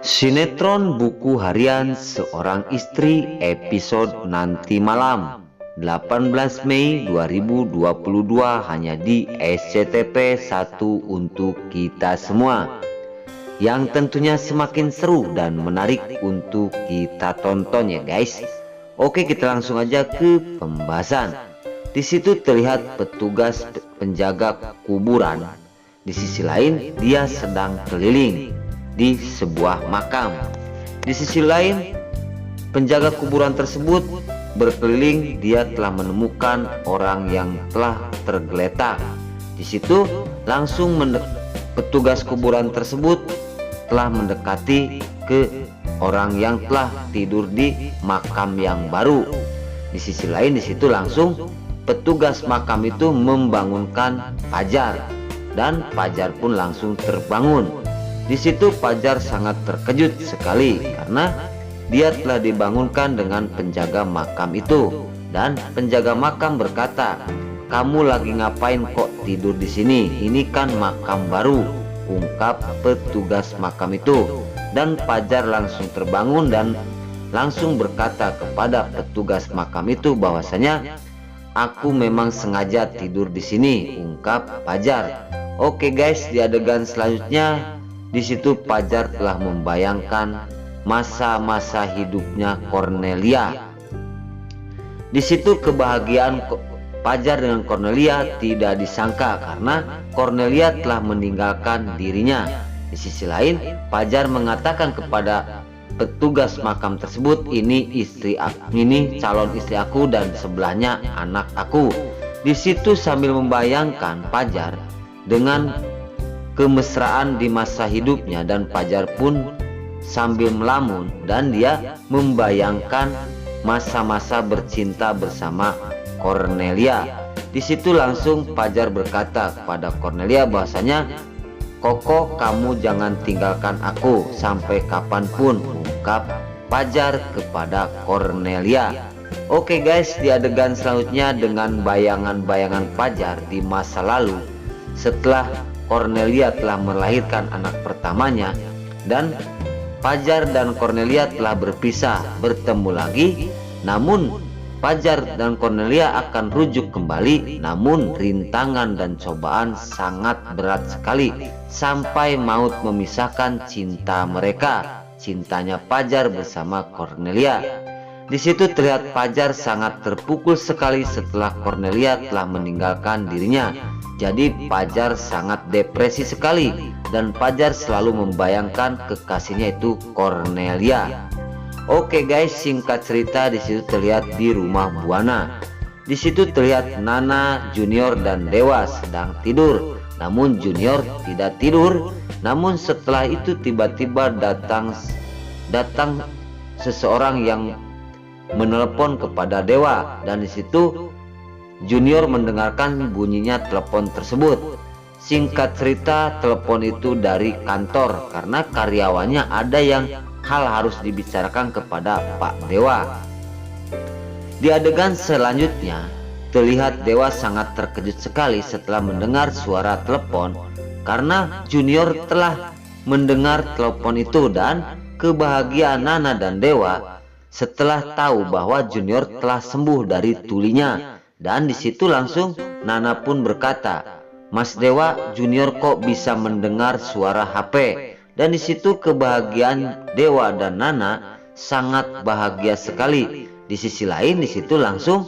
Sinetron buku harian seorang istri episode nanti malam 18 Mei 2022 hanya di SCTV 1 untuk kita semua, yang tentunya semakin seru dan menarik untuk kita tonton ya guys. Oke, kita langsung aja ke pembahasan. Di situ terlihat petugas penjaga kuburan. Di sisi lain dia sedang keliling di sebuah makam. Di sisi lain penjaga kuburan tersebut berkeliling, dia telah menemukan orang yang telah tergeletak. Di situ langsung petugas kuburan tersebut telah mendekati ke orang yang telah tidur di makam yang baru. Di sisi lain di situ langsung petugas makam itu membangunkan Fajar, dan Fajar pun langsung terbangun. Di situ Fajar sangat terkejut sekali karena dia telah dibangunkan dengan penjaga makam itu, dan penjaga makam berkata, "Kamu lagi ngapain kok tidur di sini? Ini kan makam baru," ungkap petugas makam itu. Dan Fajar langsung terbangun dan langsung berkata kepada petugas makam itu bahwasanya, "Aku memang sengaja tidur di sini," ungkap Fajar. Oke guys, di adegan selanjutnya di situ Fajar telah membayangkan masa-masa hidupnya Cornelia. Di situ kebahagiaan Fajar dengan Cornelia tidak disangka karena Cornelia telah meninggalkan dirinya. Di sisi lain Fajar mengatakan kepada petugas makam tersebut, "Ini calon istri aku dan sebelahnya anak aku." Di situ sambil membayangkan Fajar dengan kemesraan di masa hidupnya, dan Fajar pun sambil melamun dan dia membayangkan masa-masa bercinta bersama Cornelia. Di situ langsung Fajar berkata kepada Cornelia bahwasanya, "Koko, kamu jangan tinggalkan aku sampai kapanpun," ungkap Fajar kepada Cornelia. Oke guys, di adegan selanjutnya dengan bayangan-bayangan Fajar di masa lalu setelah Cornelia telah melahirkan anak pertamanya, dan Fajar dan Cornelia telah berpisah, bertemu lagi. Namun Fajar dan Cornelia akan rujuk kembali, namun rintangan dan cobaan sangat berat sekali sampai maut memisahkan cinta mereka, cintanya Fajar bersama Cornelia. Di situ terlihat Fajar sangat terpukul sekali setelah Cornelia telah meninggalkan dirinya. Jadi Fajar sangat depresi sekali dan Fajar selalu membayangkan kekasihnya itu Cornelia. Oke guys, singkat cerita di situ terlihat di rumah Buana. Di situ terlihat Nana, Junior dan Dewa sedang tidur. Namun Junior tidak tidur. Namun setelah itu tiba-tiba datang seseorang yang menelepon kepada Dewa, dan di situ Junior mendengarkan bunyinya telepon tersebut. Singkat cerita, telepon itu dari kantor karena karyawannya ada yang harus dibicarakan kepada Pak Dewa. Di adegan selanjutnya terlihat Dewa sangat terkejut sekali setelah mendengar suara telepon karena Junior telah mendengar telepon itu, dan kebahagiaan Nana dan Dewa setelah tahu bahwa Junior telah sembuh dari tulinya. Dan di situ langsung Nana pun berkata, "Mas Dewa, Junior kok bisa mendengar suara HP?" Dan di situ kebahagiaan Dewa dan Nana sangat bahagia sekali. Di sisi lain di situ langsung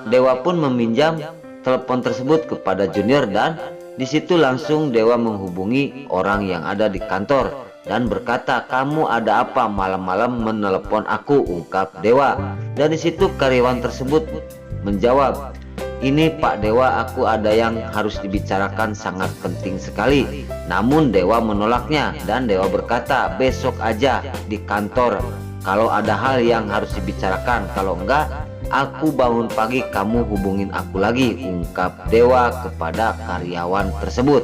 Dewa pun meminjam telepon tersebut kepada Junior, dan di situ langsung Dewa menghubungi orang yang ada di kantor dan berkata, "Kamu ada apa malam-malam menelepon aku?" ungkap Dewa. Dan di situ karyawan tersebut menjawab, "Ini Pak Dewa, aku ada yang harus dibicarakan sangat penting sekali." Namun Dewa menolaknya, dan Dewa berkata, "Besok aja di kantor kalau ada hal yang harus dibicarakan, kalau enggak aku bangun pagi kamu hubungin aku lagi," ungkap Dewa kepada karyawan tersebut.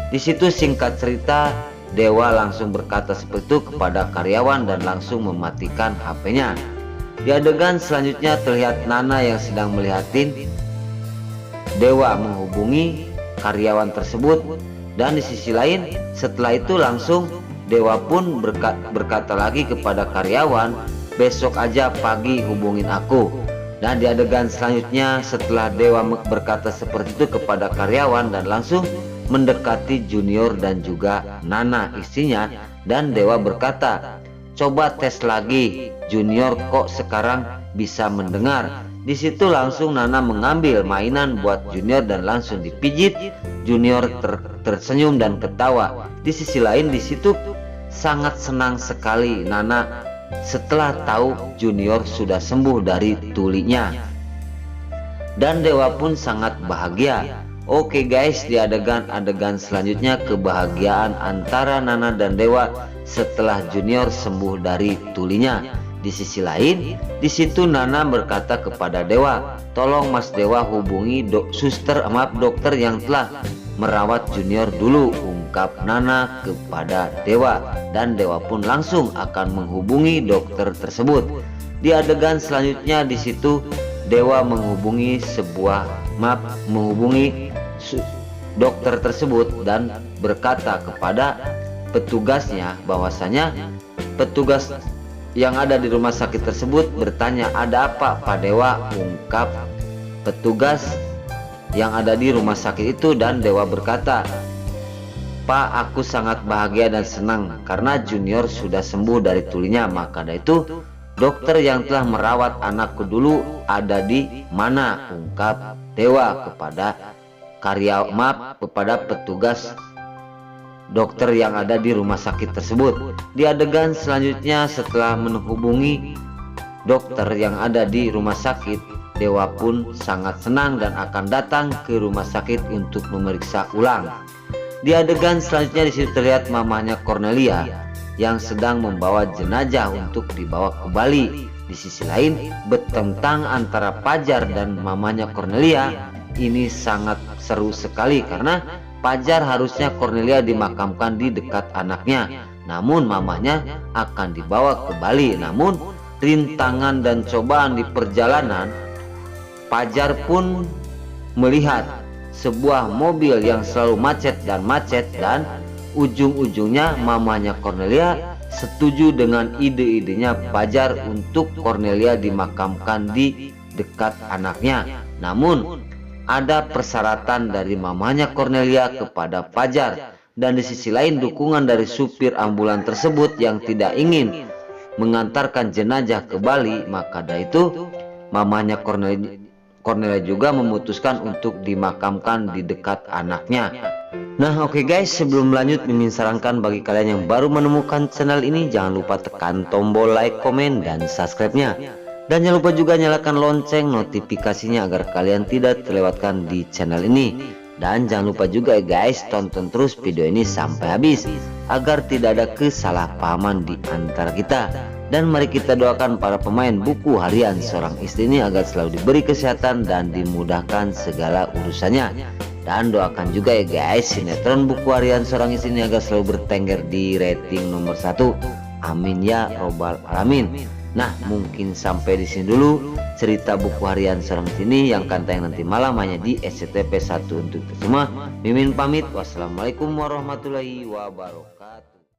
Di situ singkat cerita Dewa langsung berkata seperti itu kepada karyawan dan langsung mematikan HP-nya. Di adegan selanjutnya terlihat Nana yang sedang melihatin Dewa menghubungi karyawan tersebut, dan di sisi lain setelah itu langsung Dewa pun berkata lagi kepada karyawan, besok aja pagi hubungin aku. Dan di adegan selanjutnya setelah Dewa berkata seperti itu kepada karyawan dan langsung mendekati Junior dan juga Nana istrinya, dan Dewa berkata, coba tes lagi, Junior kok sekarang bisa mendengar. Di situ langsung Nana mengambil mainan buat Junior dan langsung dipijit. Junior tersenyum dan ketawa. Di sisi lain di situ sangat senang sekali Nana setelah tahu Junior sudah sembuh dari tulinya. Dan Dewa pun sangat bahagia. Oke guys, di adegan selanjutnya kebahagiaan antara Nana dan Dewa setelah Junior sembuh dari tulinya. Di sisi lain, di situ Nana berkata kepada Dewa, tolong Mas Dewa hubungi dokter yang telah merawat Junior dulu, ungkap Nana kepada Dewa, dan Dewa pun langsung akan menghubungi dokter tersebut. Di adegan selanjutnya di situ Dewa menghubungi dokter tersebut dan berkata kepada petugasnya bahwasanya petugas yang ada di rumah sakit tersebut bertanya, ada apa Pak Dewa, ungkap petugas yang ada di rumah sakit itu, dan Dewa berkata, Pak, aku sangat bahagia dan senang karena Junior sudah sembuh dari tulinya. Maka dari itu dokter yang telah merawat anakku dulu ada di mana, ungkap Dewa kepada kepada petugas dokter yang ada di rumah sakit tersebut. Di adegan selanjutnya setelah menghubungi dokter yang ada di rumah sakit, Dewa pun sangat senang dan akan datang ke rumah sakit untuk memeriksa ulang. Di adegan selanjutnya di situ terlihat mamanya Cornelia yang sedang membawa jenazah untuk dibawa ke Bali. Di sisi lain, bertentang antara Pajar dan mamanya Cornelia ini sangat seru sekali karena Pajar harusnya Cornelia dimakamkan di dekat anaknya, namun mamanya akan dibawa ke Bali. Namun rintangan dan cobaan di perjalanan, Pajar pun melihat sebuah mobil yang selalu macet dan ujung-ujungnya mamanya Cornelia setuju dengan ide-idenya Pajar untuk Cornelia dimakamkan di dekat anaknya. Namun ada persyaratan dari mamanya Cornelia kepada Pajar, dan di sisi lain dukungan dari supir ambulan tersebut yang tidak ingin mengantarkan jenazah ke Bali. Maka dari itu mamanya Cornelia juga memutuskan untuk dimakamkan di dekat anaknya. Nah oke guys, sebelum lanjut Mimin sarankan bagi kalian yang baru menemukan channel ini, jangan lupa tekan tombol like, komen, dan subscribe-nya. Dan jangan lupa juga nyalakan lonceng notifikasinya agar kalian tidak terlewatkan di channel ini. Dan jangan lupa juga ya guys, tonton terus video ini sampai habis agar tidak ada kesalahpahaman di antara kita. Dan mari kita doakan para pemain buku harian seorang istri ini agar selalu diberi kesehatan dan dimudahkan segala urusannya. Dan doakan juga ya guys, sinetron buku harian seorang istri ini agar selalu bertengger di rating nomor 1. Amin ya robbal alamin. Nah mungkin sampai di sini dulu cerita buku harian seorang sini yang akan tayang nanti malam hanya di SCTP 1 untuk semua. Mimin pamit, wassalamualaikum warahmatullahi wabarakatuh.